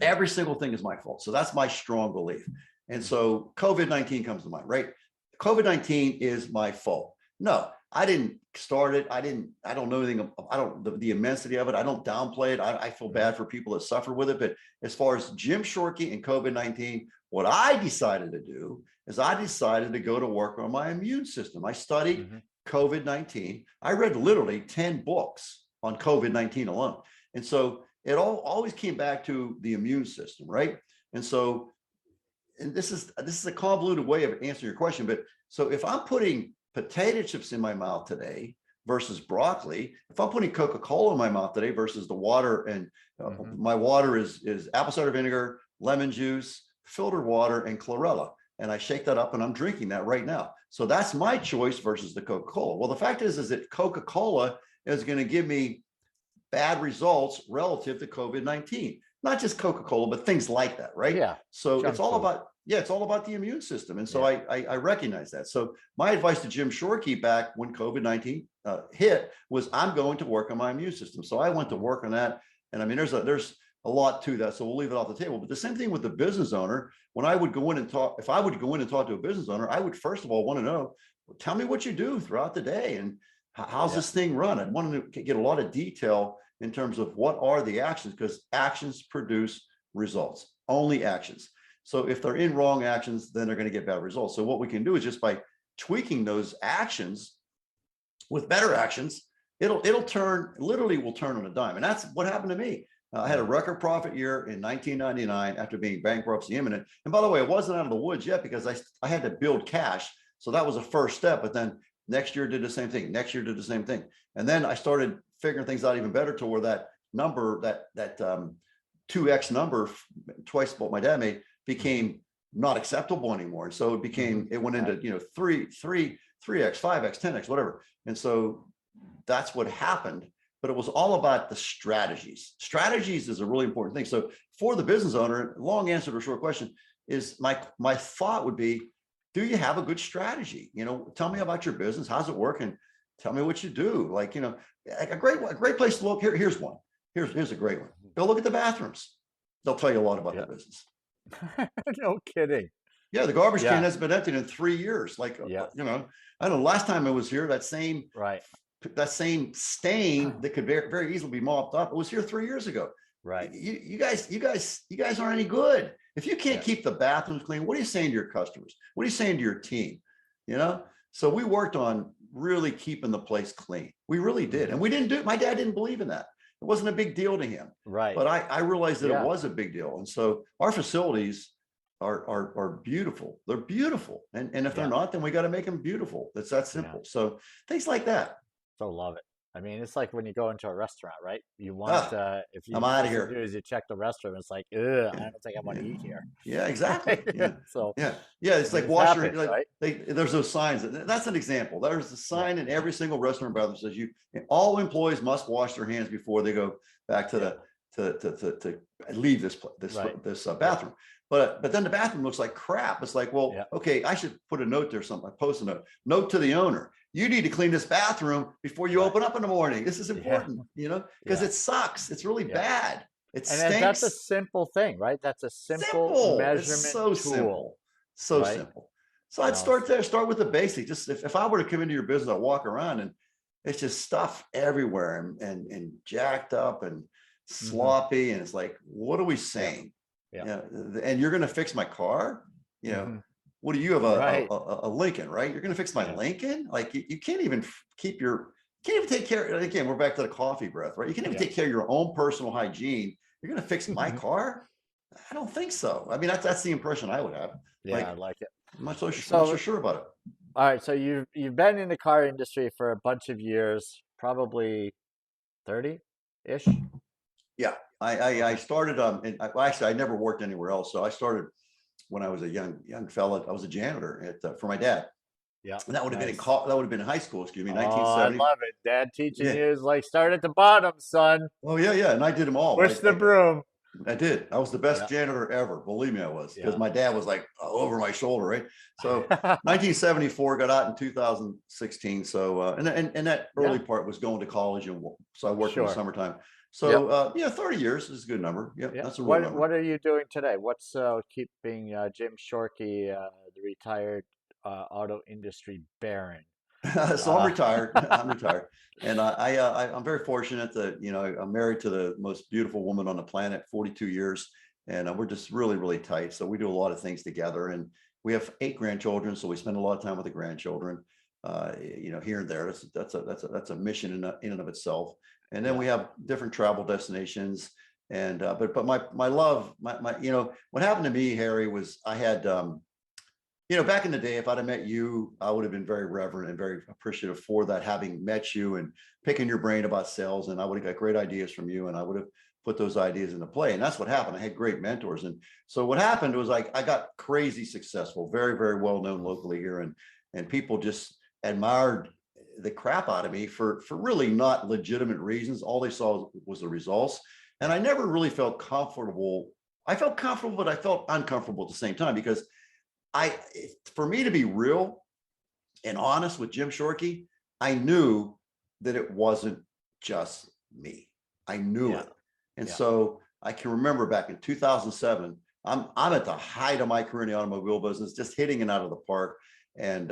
Every single thing is my fault. So that's my strong belief. And so COVID-19 comes to mind, right? COVID-19 is my fault. No, I didn't start it. I don't know anything. The immensity of it. I don't downplay it. I feel bad for people that suffer with it. But as far as Jim Shorkey and COVID-19, what I decided to do is I decided to go to work on my immune system. I studied COVID-19. I read literally 10 books on COVID-19 alone. And so it always came back to the immune system, right? And so, and this is a convoluted way of answering your question, but so if I'm putting potato chips in my mouth today versus broccoli, if I'm putting Coca-Cola in my mouth today versus the water, and my water is apple cider vinegar, lemon juice, filtered water, and chlorella, and I shake that up and I'm drinking that right now. So that's my choice versus the Coca-Cola. Well, the fact is that Coca-Cola is going to give me bad results relative to COVID-19, not just Coca-Cola, but things like that, right? Yeah. So it's all about the immune system. And so I recognize that. So my advice to Jim Shorkey back when COVID-19 hit was, I'm going to work on my immune system. So I went to work on that. And I mean, there's a lot to that. So we'll leave it off the table. But the same thing with the business owner. When I would go in and talk, if I would go in and talk to a business owner, I would first of all want to know, tell me what you do throughout the day and how's this thing run? I wanted to get a lot of detail in terms of what are the actions, because actions produce results, only actions. So if they're in wrong actions, then they're going to get bad results. So what we can do is just by tweaking those actions with better actions, it'll turn on a dime. And that's what happened to me. I had a record profit year in 1999 after being bankruptcy imminent. And by the way, I wasn't out of the woods yet because I had to build cash. So that was a first step. But then next year did the same thing. Next year did the same thing. And then I started figuring things out even better to where that number, that 2x number, twice what my dad made, became not acceptable anymore. And so it went into, 3x, 5x, 10x, whatever. And so that's what happened. But it was all about the strategies. Strategies is a really important thing. So for the business owner, long answer to a short question is my thought would be, do you have a good strategy? Tell me about your business. How's it working? Tell me what you do. Like a great place to look. Here's one. Here's a great one. Go look at the bathrooms. They'll tell you a lot about their business. No kidding. Yeah, the garbage can hasn't been emptied in 3 years. Like, I don't know. Last time I was here, that same stain that could very easily be mopped up, it was here 3 years ago. Right. You guys aren't any good. If you can't keep the bathrooms clean, what are you saying to your customers? What are you saying to your team? So we worked on really keeping the place clean. We really did. And my dad didn't believe in that. It wasn't a big deal to him. Right. But I realized that it was a big deal. And so our facilities are beautiful. They're beautiful. And if they're not, then we got to make them beautiful. It's that simple. So things like that. So love it. I mean, it's like when you go into a restaurant, right? You want if you I'm out of here. Do is you check the restroom, it's like, I don't think I want to eat here. Yeah, exactly. Yeah. So it's like wash your right? There's those signs. That's an example. There's a sign in every single restaurant bathroom that says all employees must wash their hands before they go back to to leave this bathroom. But then the bathroom looks like crap. It's like, well, okay, I should put a note there, something. I post a note to the owner. You need to clean this bathroom before you open up in the morning. This is important, because it sucks. It's really bad. It stinks. That's a simple thing, right? That's a simple measurement it's so tool. Simple. So I'd start there, start with the basic. Just if I were to come into your business, I'd walk around and it's just stuff everywhere and jacked up and sloppy. And it's like, what are we saying? And you're going to fix my car? What do you have a Lincoln, right? You're going to fix my Lincoln? Like you can't even take care. Again, we're back to the coffee breath, right? You can't even take care of your own personal hygiene. You're going to fix my car? I don't think so. I mean, that's the impression I would have. I like it. I'm not so sure about it. All right. So you've been in the car industry for a bunch of years, probably 30-ish. Yeah. I started, actually, I never worked anywhere else. So I started when I was a young fella. I was a janitor for my dad. Yeah. And that would have been that would have been in high school, 1970. I love it. Dad teaching you is like start at the bottom, son. Oh, yeah. And I did them all. Push the broom. I did. I was the best janitor ever. Believe me, I was, because my dad was like over my shoulder, right? So 1974, got out in 2016. So and that early part was going to college, and so I worked in the summertime. So 30 years is a good number. That's a real number. What are you doing today? What's keeping Jim Shorkey, the retired auto industry baron? So I'm retired. And I'm very fortunate that I'm married to the most beautiful woman on the planet, 42 years, and we're just really, really tight. So we do a lot of things together, and we have 8 grandchildren, so we spend a lot of time with the grandchildren, here and there. That's a mission in and of itself. And then we have different travel destinations, and but my love, what happened to me, Harry, was I had back in the day, if I'd have met you, I would have been very reverent and very appreciative for that, having met you and picking your brain about sales. And I would have got great ideas from you, and I would have put those ideas into play. And that's what happened. I had great mentors. And so what happened was I got crazy successful, very, very well known locally here. And people just admired the crap out of me for really not legitimate reasons. All they saw was the results. And I never really felt comfortable. I felt comfortable, but I felt uncomfortable at the same time, because for me to be real and honest with Jim Shorkey, I knew that it wasn't just me. I knew it. And so I can remember back in 2007, I'm at the height of my career in the automobile business, just hitting it out of the park and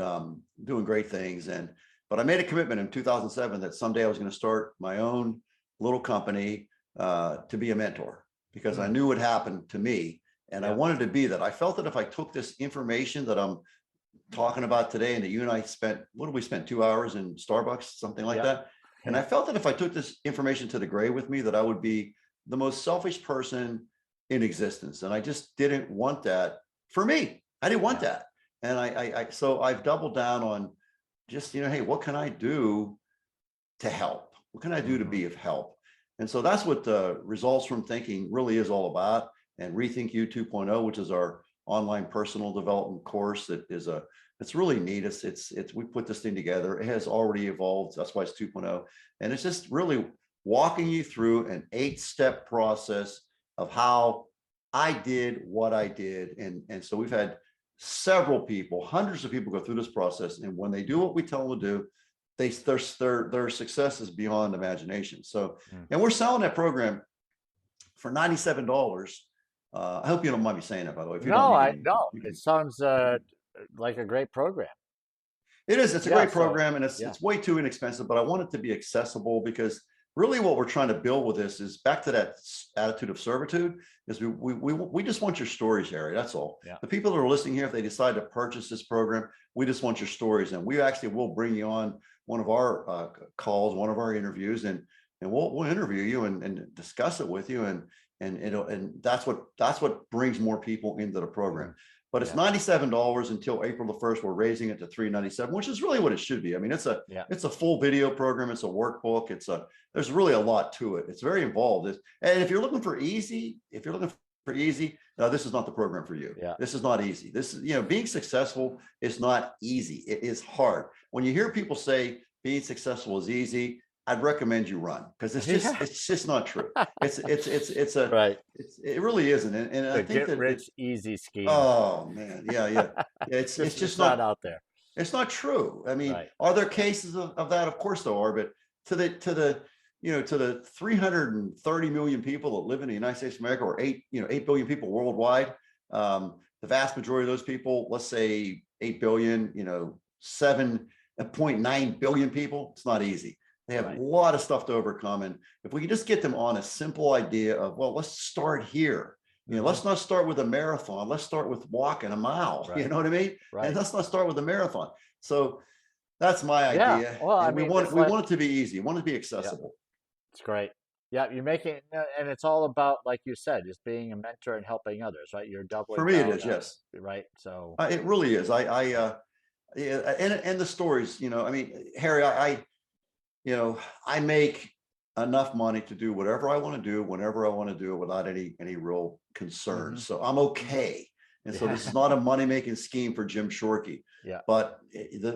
doing great things. But I made a commitment in 2007 that someday I was going to start my own little company to be a mentor, because I knew what happened to me. And I wanted to be that. I felt that if I took this information that I'm talking about today, and that you and I spent, what did we spend, 2 hours in Starbucks, something like that. And I felt that if I took this information to the grave with me, that I would be the most selfish person in existence. And I just didn't want that for me. I didn't want that. And so I've doubled down on just, hey, what can I do to help? What can I do to be of help? And so that's what the Results from Thinking really is all about. And Rethink You 2.0, which is our online personal development course, it's really neat. We put this thing together. It has already evolved. That's why it's 2.0. And it's just really walking you through an 8-step process of how I did what I did. And so we've had several people, hundreds of people go through this process. And when they do what we tell them to do, their success is beyond imagination. So, and we're selling that program for $97. I hope you don't mind me saying that, by the way. If you don't. It sounds like a great program. It is. It's a great program, and it's way too inexpensive, but I want it to be accessible, because really what we're trying to build with this is back to that attitude of servitude. Is we just want your stories, Harry. That's all. The people that are listening here, if they decide to purchase this program, we just want your stories, and we actually will bring you on one of our calls, one of our interviews, and we'll interview you and discuss it with you, and that's what brings more people into the program. But it's $97 until April the 1st. We're raising it to $397, which is really what it should be. I mean, it's a full video program. It's a workbook. There's really a lot to it. It's very involved. And if you're looking for easy, no, this is not the program for you. This is not easy. This is, being successful is not easy. It is hard. When you hear people say being successful is easy, I'd recommend you run, because Yeah. it's just not true. It's a, Right. it really isn't. And I The think get that rich easy scheme. oh man, yeah. It's It's just not not, out there. it's not true. I mean, Right. are there Right. cases of that? Of course there are, but to the to the 330 million people that live in the United States of America, or 8 billion people worldwide, the vast majority of those people, let's say 8 billion, 7.9 billion people, it's not easy. They have a Right. lot of stuff to overcome. And if we can just get them on a simple idea of, well, let's start here. Let's not start with a marathon. Let's start with walking a mile. You Right. know what I mean? And Right. let's not start with a marathon. So that's my Yeah. idea. Well, I And mean, we want it to be easy. We want it to be yeah, accessible. it's great. Yeah, you make it, and it's all about, like you said, just being a mentor and helping others, right? You're For doubling me, it down is, on, yes. right? So, It really is. yeah. Yeah, and the stories, I mean, Harry, I make enough money to do whatever I want to do, whenever I want to do it, without any real Hmm. concerns. So I'm Hmm. okay. And so this is not a money making scheme for Jim Shorkey. Yeah. But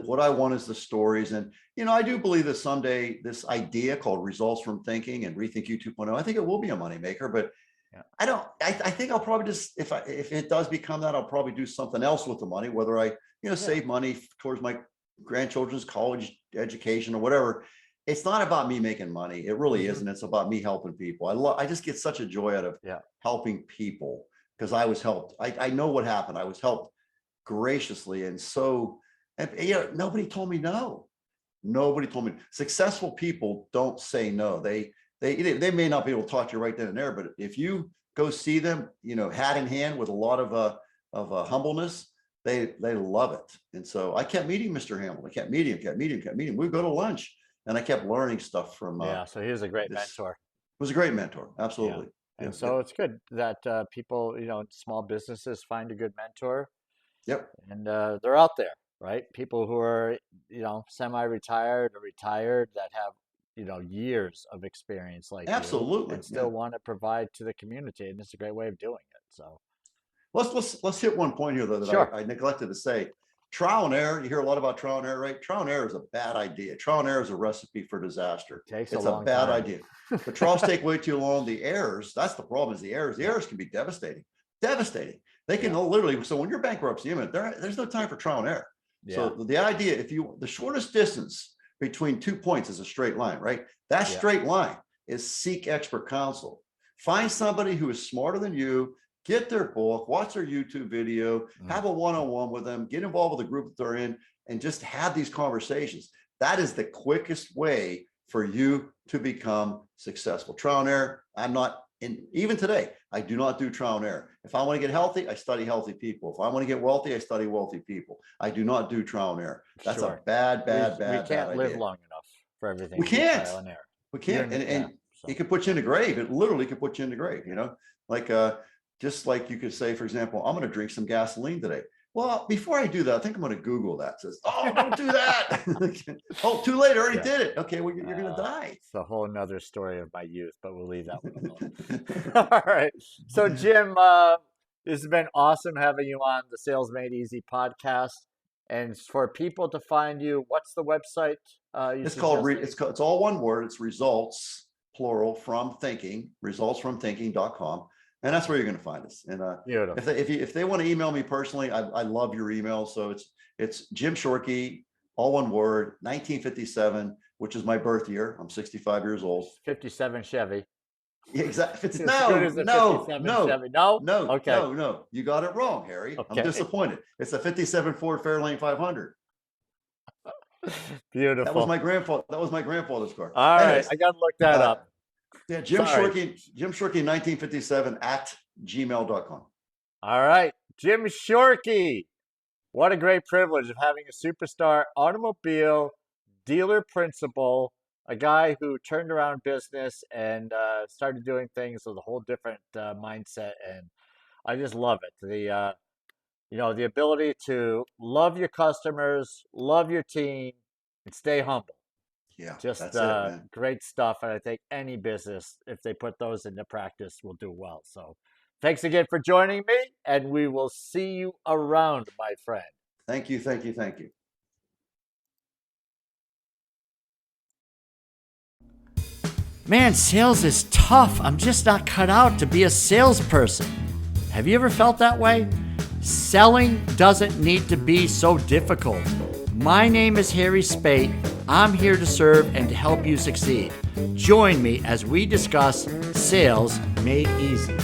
what I want is the stories. And I do believe that someday this idea called results from thinking and Rethink You 2.0, I think it will be a moneymaker. But Yeah. I don't. I think I'll probably just, if it does become that, I'll probably do something else with the money, whether I Yeah. save money towards my grandchildren's college education or whatever. It's not about me making money. It really Hmm. isn't. It's about me helping people. I just get such a joy out of Yeah. helping people, because I was helped. I know what happened. I was helped graciously, and so, and nobody told me no. Nobody told me. Successful people don't say no. They may not be able to talk to you right then and there, but if you go see them, hat in hand with a lot of humbleness, they love it. And so I kept meeting Mr. Hamilton. I kept meeting him. We'd go to lunch, and I kept learning stuff from Yeah. So he was a great this. mentor. Was a great mentor. Yeah. Absolutely. And Yep. so Yep. it's good that people, small businesses find a good mentor, Yep. and they're out there, right? People who are, semi-retired or retired that have, years of experience like you Absolutely. and Yeah. still want to provide to the community. And it's a great way of doing it. So, Let's hit one point here though that sure. I neglected to say. Trial and error. You hear a lot about trial and error, right? Trial and error is a bad idea. Trial and error is a recipe for disaster. Takes a It's a long bad time. idea. The trials take way too long. The errors, that's the problem, is the errors. The Yeah. errors can be devastating. Devastating. They can Yeah. literally, so when you're bankruptcy imminent, there's no time for trial and error. Yeah. So the idea, the shortest distance between 2 points is a straight line, right? That Yeah. straight line is seek expert counsel. Find somebody who is smarter than you, get their book, watch their YouTube video, Mm. have a one-on-one with them, get involved with the group that they're in, and just have these conversations. That is the quickest way for you to become successful. Trial and error, I'm not in, even today, I do not do trial and error. If I want to get healthy, I study healthy people. If I want to get wealthy, I study wealthy people. I do not do trial and error. That's a Sure. We bad can't live idea. long enough for everything We to be can't. trial and error. We can't. Yeah. And it So, could put you in the grave. It literally could put you in the grave, like just like you could say, for example, I'm going to drink some gasoline today. Well, before I do that, I think I'm going to Google that. It says, oh, don't do that. Oh, too late. I already yeah. did it. Okay, well, you're going to die. It's a whole nother story of my youth, but we'll leave that one alone. All right. So, Jim, this has been awesome having you on the Sales Made Easy podcast. And for people to find you, what's the website you It's called, suggested? it's all one word. It's results, plural, from thinking, resultsfromthinking.com. And that's where you're going to find us. And Beautiful. if they want to email me personally, I love your email. So it's Jim Shorkey, all one word, 1957, which is my birth year. I'm 65 years old. 57 Chevy. Yeah, exactly. As good as a 57 Chevy. No? Okay. No. You got it wrong, Harry. I'm Okay. disappointed. It's a 57 Ford Fairlane 500. That was Beautiful. my grandfather. That was my grandfather's car. All right. Anyways, I got to look that up. yeah, Sorry. Jim Shorkey 1957 at gmail.com. All right. Jim Shorkey. What a great privilege of having a superstar automobile dealer principal, a guy who turned around business and started doing things with a whole different mindset. And I just love it. The ability to love your customers, love your team, and stay humble. Yeah, Just that's it, man. great stuff. And I think any business, if they put those into practice, will do well. So thanks again for joining me, and we will see you around, my friend. Thank you. Thank you. Thank you. Man, sales is tough. I'm just not cut out to be a salesperson. Have you ever felt that way? Selling doesn't need to be so difficult. My name is Harry Spate. I'm here to serve and to help you succeed. Join me as we discuss sales made easy.